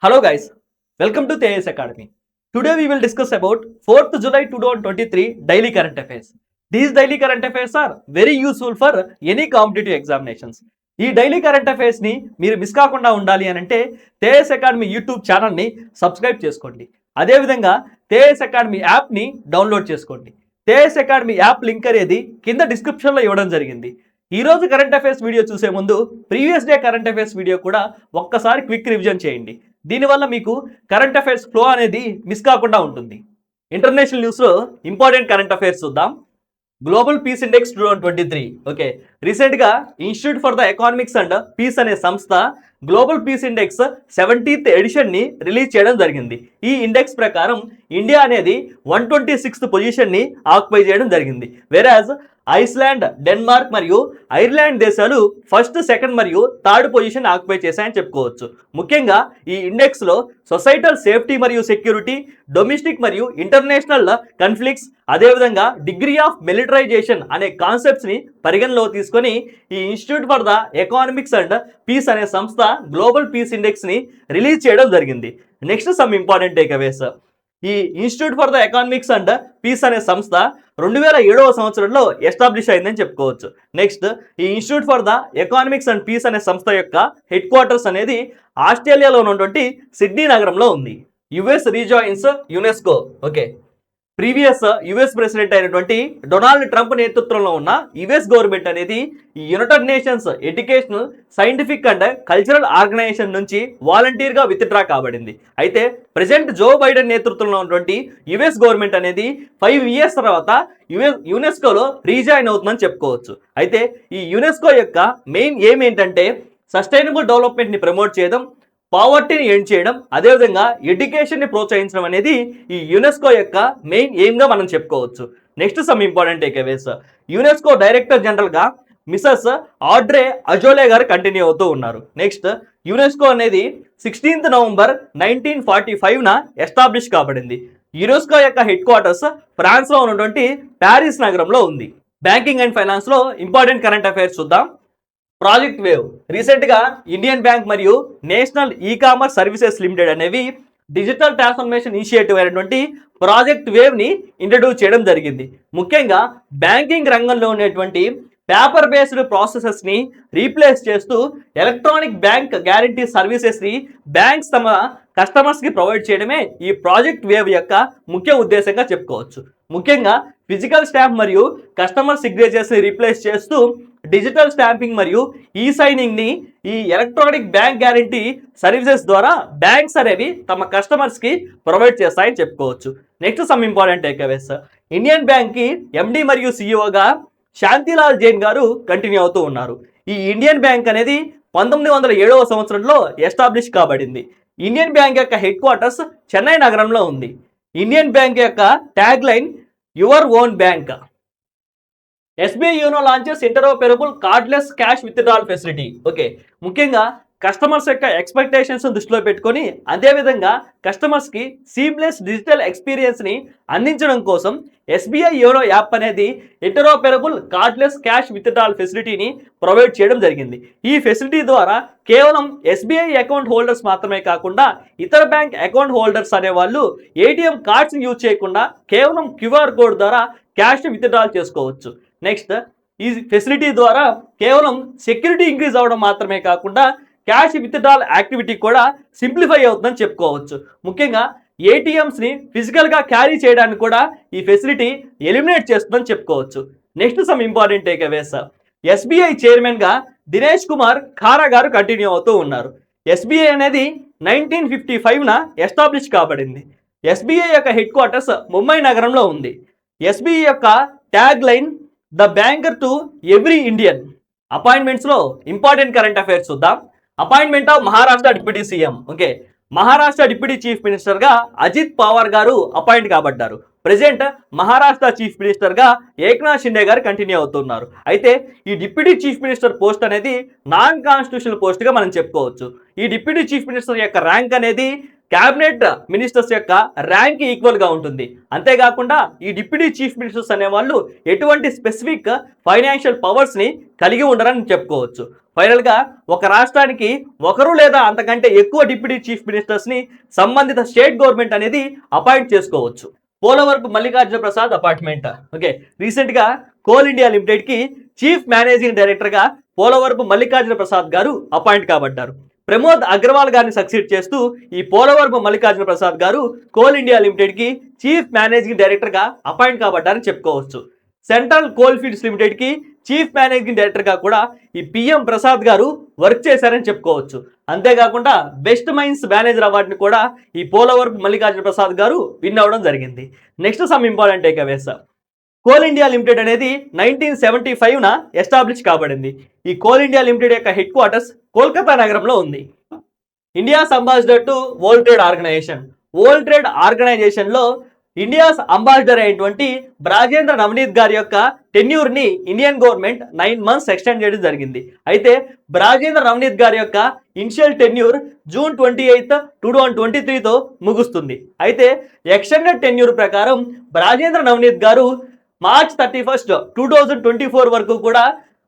Hello guys, welcome to TAS Academy. Today we will discuss about 4th July 2023 daily current affairs. These daily current affairs are very useful for any competitive examinations. ఈ daily current అఫైర్స్ని మీరు miss కాకుండా ఉండాలి అని అంటే తేఎస్ academy YouTube ఛానల్ని subscribe చేసుకోండి. అదేవిధంగా తేఎస్ academy యాప్ని డౌన్లోడ్ చేసుకోండి. తేఎస్ అకాడమీ యాప్ లింక్ అనేది కింద డిస్క్రిప్షన్లో ఇవ్వడం జరిగింది. ఈ రోజు కరెంట్ అఫైర్స్ వీడియో చూసే ముందు previous day current affairs video కూడా ఒక్కసారి క్విక్ రివిజన్ చేయండి. దీనివల్ల మీకు కరెంట్ అఫైర్స్ ఫ్లో అనేది మిస్ కాకుండా ఉంటుంది. ఇంటర్నేషనల్ న్యూస్లో ఇంపార్టెంట్ కరెంట్ అఫైర్స్ చూద్దాం. గ్లోబల్ పీస్ ఇండెక్స్ 2023 ఓకే, రీసెంట్గా institute for the economics and peace అనే సంస్థ గ్లోబల్ పీస్ ఇండెక్స్ 70th ఎడిషన్ని రిలీజ్ చేయడం జరిగింది. ఈ ఇండెక్స్ ప్రకారం ఇండియా అనేది 126th పొజిషన్ని ఆక్యుపై చేయడం జరిగింది. వెరాజ్ ఐస్లాండ్, డెన్మార్క్ మరియు ఐర్లాండ్ దేశాలు ఫస్ట్, సెకండ్ మరియు థర్డ్ పొజిషన్ ఆక్యుపై చేశాయని చెప్పుకోవచ్చు. ముఖ్యంగా ఈ ఇండెక్స్లో సొసైటల్ సేఫ్టీ మరియు సెక్యూరిటీ, డొమెస్టిక్ మరియు ఇంటర్నేషనల్ కాన్ఫ్లిక్ట్స్, అదేవిధంగా డిగ్రీ ఆఫ్ మిలిటరైజేషన్ అనే కాన్సెప్ట్స్ని పరిగణలో తీసుకొని ఈ institute for the economics and peace అనే సంస్థ గ్లోబల్ పీస్ ఇండెక్స్ని రిలీజ్ చేయడం జరిగింది. Next some important takeaways. ఈ institute for the economics and peace అనే సంస్థ 2007వ సంవత్సరంలో ఎస్టాబ్లిష్ అయిందని చెప్పుకోవచ్చు. నెక్స్ట్, ఈ institute for the economics and peace అనే సంస్థ యొక్క హెడ్ క్వార్టర్స్ అనేది ఆస్ట్రేలియాలో ఉన్నటువంటి సిడ్నీ నగరంలో ఉంది. US rejoins UNESCO. Okay, previous US president అయినటువంటి డొనాల్డ్ ట్రంప్ నేతృత్వంలో ఉన్న యుఎస్ గవర్నమెంట్ అనేది ఈ united nations educational, scientific and cultural organisation నుంచి వాలంటీర్గా విత్డ్రా కాబడింది. అయితే ప్రెసిడెంట్ జో బైడెన్ నేతృత్వంలో ఉన్నటువంటి యుఎస్ గవర్నమెంట్ అనేది 5 years తర్వాత యునెస్కోలో రీజాయిన్ అవుతుందని చెప్పుకోవచ్చు. అయితే ఈ యునెస్కో యొక్క మెయిన్ ఎయిమ్ ఏంటంటే సస్టైనబుల్ డెవలప్మెంట్ని ప్రమోట్ చేయడం, పావర్టీని ఎండ్ చేయడం, అదేవిధంగా ఎడ్యుకేషన్ని ప్రోత్సహించడం అనేది ఈ యునెస్కో యొక్క మెయిన్ ఎయిమ్గా మనం చెప్పుకోవచ్చు. Next some important takeaways. UNESCO director జనరల్గా మిసెస్ ఆడ్రే అజోలే గారు కంటిన్యూ అవుతూ ఉన్నారు. నెక్స్ట్, యునెస్కో అనేది 16th November 1945న ఎస్టాబ్లిష్ కాబడింది. యునెస్కో యొక్క హెడ్ క్వార్టర్స్ ఫ్రాన్స్లో ఉన్నటువంటి ప్యారిస్ నగరంలో ఉంది. బ్యాంకింగ్ అండ్ ఫైనాన్స్లో ఇంపార్టెంట్ కరెంట్ అఫైర్స్ చూద్దాం. Project wave. రీసెంట్గా ఇండియన్ బ్యాంక్ మరియు నేషనల్ ఈ-కామర్స్ సర్వీసెస్ లిమిటెడ్ అనేవి డిజిటల్ ట్రాన్స్ఫర్మేషన్ ఇనిషియేటివ్ అయినటువంటి ప్రాజెక్ట్ వేవ్ని ఇంట్రడ్యూస్ చేయడం జరిగింది. ముఖ్యంగా బ్యాంకింగ్ రంగంలో ఉన్నటువంటి పేపర్ బేస్డ్ ప్రాసెసెస్ని రీప్లేస్ చేస్తూ ఎలక్ట్రానిక్ బ్యాంక్ గ్యారంటీ సర్వీసెస్ని బ్యాంక్స్ తమ కస్టమర్స్కి ప్రొవైడ్ చేయడమే ఈ ప్రాజెక్ట్ వేవ్ యొక్క ముఖ్య ఉద్దేశంగా చెప్పుకోవచ్చు. ముఖ్యంగా ఫిజికల్ స్టాంప్ మరియు కస్టమర్ సిగ్నేచర్స్ని రీప్లేస్ చేస్తూ డిజిటల్ స్టాంపింగ్ మరియు ఈ సైనింగ్ని ఈ ఎలక్ట్రానిక్ బ్యాంక్ గ్యారంటీ సర్వీసెస్ ద్వారా బ్యాంక్స్ అనేవి తమ కస్టమర్స్కి ప్రొవైడ్ చేస్తాయని చెప్పుకోవచ్చు. Next some important takeaways. Indian బ్యాంక్కి ఎండి మరియు సిఇఓగా శాంతిలాల్ జైన్ గారు కంటిన్యూ అవుతూ ఉన్నారు. ఈ ఇండియన్ బ్యాంక్ అనేది 1907వ సంవత్సరంలో ఎస్టాబ్లిష్ కాబడింది. ఇండియన్ బ్యాంక్ యొక్క హెడ్ క్వార్టర్స్ చెన్నై నగరంలో ఉంది. ఇండియన్ బ్యాంక్ యొక్క tag line your own bank. SBI YONO launches interoperable cardless cash withdrawal facility. Okay, ముఖ్యంగా కస్టమర్స్ యొక్క ఎక్స్పెక్టేషన్స్ దృష్టిలో పెట్టుకొని అదేవిధంగా కస్టమర్స్కి సీమ్లెస్ డిజిటల్ ఎక్స్పీరియన్స్ని అందించడం కోసం ఎస్బీఐ యోనో యాప్ అనేది ఇంటరోపెరబుల్ కార్డ్లెస్ క్యాష్ విత్డ్రాల్ ఫెసిలిటీని ప్రొవైడ్ చేయడం జరిగింది. ఈ ఫెసిలిటీ ద్వారా కేవలం ఎస్బీఐ అకౌంట్ హోల్డర్స్ మాత్రమే కాకుండా ఇతర బ్యాంక్ అకౌంట్ హోల్డర్స్ అనేవాళ్ళు ఏటీఎం కార్డ్స్ని యూజ్ చేయకుండా కేవలం క్యూఆర్ కోడ్ ద్వారా క్యాష్ విత్డ్రాల్ చేసుకోవచ్చు. నెక్స్ట్, ఈ ఫెసిలిటీ ద్వారా కేవలం సెక్యూరిటీ ఇంక్రీజ్ అవ్వడం మాత్రమే కాకుండా క్యాష్ విత్డ్రాల్ యాక్టివిటీ కూడా సింప్లిఫై అవుతుందని చెప్పుకోవచ్చు. ముఖ్యంగా ఏటీఎంస్ని ఫిజికల్గా క్యారీ చేయడానికి కూడా ఈ ఫెసిలిటీ ఎలిమినేట్ చేస్తుందని చెప్పుకోవచ్చు. Next some important takeaways. SBI చైర్మన్గా దినేష్ కుమార్ ఖారా గారు కంటిన్యూ అవుతూ ఉన్నారు. ఎస్బీఐ అనేది 1955న ఎస్టాబ్లిష్ కాబడింది. ఎస్బీఐ యొక్క హెడ్ క్వార్టర్స్ ముంబై నగరంలో ఉంది. ఎస్బీఐ యొక్క tag line the banker to every Indian. అపాయింట్మెంట్స్లో ఇంపార్టెంట్ కరెంట్ అఫైర్స్ చూద్దాం. Appointment of Maharashtra deputy CM. Okay, Maharashtra deputy chief మినిస్టర్గా అజిత్ పవార్ గారు అపాయింట్ కాబడ్డారు. ప్రెజెంట్ మహారాష్ట్ర చీఫ్ మినిస్టర్గా ఏక్నాథ్ షిండే గారు కంటిన్యూ అవుతున్నారు. అయితే ఈ డిప్యూటీ చీఫ్ మినిస్టర్ పోస్ట్ అనేది నాన్ కాన్స్టిట్యూషనల్ పోస్ట్గా మనం చెప్పుకోవచ్చు. ఈ డిప్యూటీ చీఫ్ మినిస్టర్ యొక్క ర్యాంక్ అనేది క్యాబినెట్ మినిస్టర్స్ యొక్క ర్యాంక్ ఈక్వల్ గా ఉంటుంది. అంతేకాకుండా ఈ డిప్యూటీ చీఫ్ మినిస్టర్స్ అనే వాళ్ళు ఎటువంటి స్పెసిఫిక్ ఫైనాన్షియల్ పవర్స్ ని కలిగి ఉండరని చెప్పుకోవచ్చు. ఫైనల్ గా ఒక రాష్ట్రానికి ఒకరు లేదా అంతకంటే ఎక్కువ డిప్యూటీ చీఫ్ మినిస్టర్స్ ని సంబంధిత స్టేట్ గవర్నమెంట్ అనేది అపాయింట్ చేసుకోవచ్చు. Polavarapu Mallikarjuna Prasad appointment. Okay, recent గా కోల్ ఇండియా లిమిటెడ్ కి చీఫ్ మేనేజింగ్ డైరెక్టర్ గా పోలవరపు మల్లికార్జున ప్రసాద్ గారు అపాయింట్ కాబడ్డారు. ప్రమోద్ అగ్రవాల్ గారిని సక్సీడ్ చేస్తూ ఈ పోలవరపు మల్లికార్జున ప్రసాద్ గారు కోల్ ఇండియా లిమిటెడ్ కి చీఫ్ మేనేజింగ్ డైరెక్టర్ గా అపాయింట్ కాబడ్డారని చెప్పుకోవచ్చు. సెంట్రల్ కోల్ ఫీల్డ్స్ లిమిటెడ్ కి చీఫ్ మేనేజింగ్ డైరెక్టర్ గా కూడా ఈ పిఎం ప్రసాద్ గారు వర్క్ చేశారని చెప్పుకోవచ్చు. అంతేకాకుండా బెస్ట్ మైన్స్ మేనేజర్ అవార్డుని కూడా ఈ పోలవరపు మల్లికార్జున ప్రసాద్ గారు విన్ అవ్వడం జరిగింది. Next some important takeaways. Coal India limited అనేది 1975న ఎస్టాబ్లిష్ కాబడింది. ఈ కోల్ ఇండియా లిమిటెడ్ యొక్క హెడ్ క్వార్టర్స్ కోల్కతా నగరంలో ఉంది. India's ambassador to world trade organisation. World trade organisation లో ఇండియాస్ అంబాసిడర్ అయినటువంటి బ్రాజేంద్ర నవనీత్ గారి యొక్క టెన్యూర్ ని ఇండియన్ గవర్నమెంట్ 9 months ఎక్స్టెండ్ చేయడం జరిగింది. అయితే బ్రాజేంద్ర నవనీత్ గారి యొక్క ఇనిషియల్ టెన్యూర్ June 28, 2023తో ముగుస్తుంది. అయితే ఎక్స్టెండెడ్ టెన్యూర్ ప్రకారం బ్రాజేంద్ర నవనీత్ గారు March 31, 2024 వరకు కూడా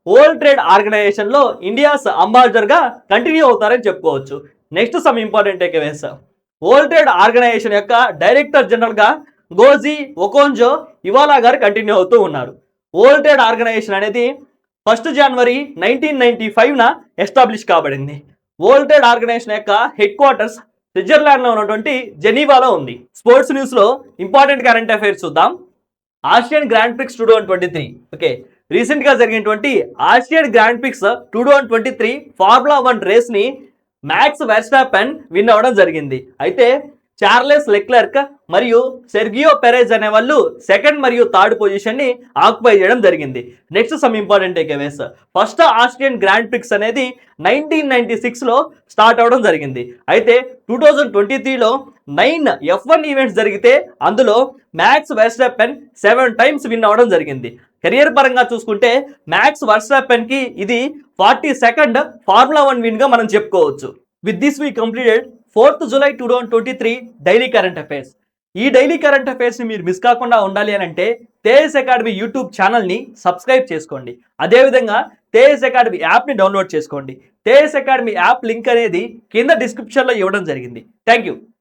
వరల్డ్ ట్రేడ్ ఆర్గనైజేషన్ లో ఇండియాస్ అంబాసిడర్ గా కంటిన్యూ అవుతారని చెప్పుకోవచ్చు. Next some important takeaways. World trade organisation యొక్క డైరెక్టర్ జనరల్ గా గోజీ ఒకోంజో ఇవాలా గారు కంటిన్యూ అవుతూ ఉన్నారు. వరల్డ్ ట్రేడ్ ఆర్గనైజేషన్ అనేది 1 January 1995న ఎస్టాబ్లిష్ కాబడింది. వరల్డ్ ట్రేడ్ ఆర్గనైజేషన్ యొక్క హెడ్ క్వార్టర్స్ స్విట్జర్లాండ్ లో ఉన్నటువంటి జెనీవాలో ఉంది. స్పోర్ట్స్ న్యూస్ లో ఇంపార్టెంట్ కరెంట్ అఫైర్స్ చూద్దాం. Asian grand prix 2023. Okay, recent గా జరిగినటువంటి Asian grand prix 2023 formula 1 race ని మ్యాక్స్ వెర్స్టాపెన్ విన్ అవ్వడం జరిగింది. అయితే చార్లెస్ లెక్లెర్క్ మరియు సెర్గియో పెరెజ్ అనే వాళ్ళు సెకండ్ మరియు థర్డ్ పొజిషన్ ని ఆక్యుపై చేయడం జరిగింది. Next some important takeaways. First Austrian grand prix అనేది 1996లో స్టార్ట్ అవడం జరిగింది. అయితే 2023లో 9 F1 ఈవెంట్స్ జరిగితే అందులో మ్యాక్స్ వెర్స్టాపెన్ 7 times విన్ అవ్వడం జరిగింది. కెరియర్ పరంగా చూసుకుంటే మ్యాక్స్ వెర్స్టాపెన్ కి ఇది 42nd ఫార్ములా 1 విన్ గా మనం చెప్పుకోవచ్చు. With this we completed 4th July 2023 daily current affairs. ఈ డైలీ కరెంట్ అఫైర్స్ ని మీరు మిస్ కాకుండా ఉండాలి అని అంటే తేజస్ అకాడమీ యూట్యూబ్ ఛానల్ ని సబ్స్క్రైబ్ చేసుకోండి. అదేవిధంగా తేజస్ అకాడమీ యాప్ ని డౌన్లోడ్ చేసుకోండి. తేజస్ అకాడమీ యాప్ లింక్ అనేది కింద డిస్క్రిప్షన్ లో ఇవ్వడం జరిగింది. Thank you.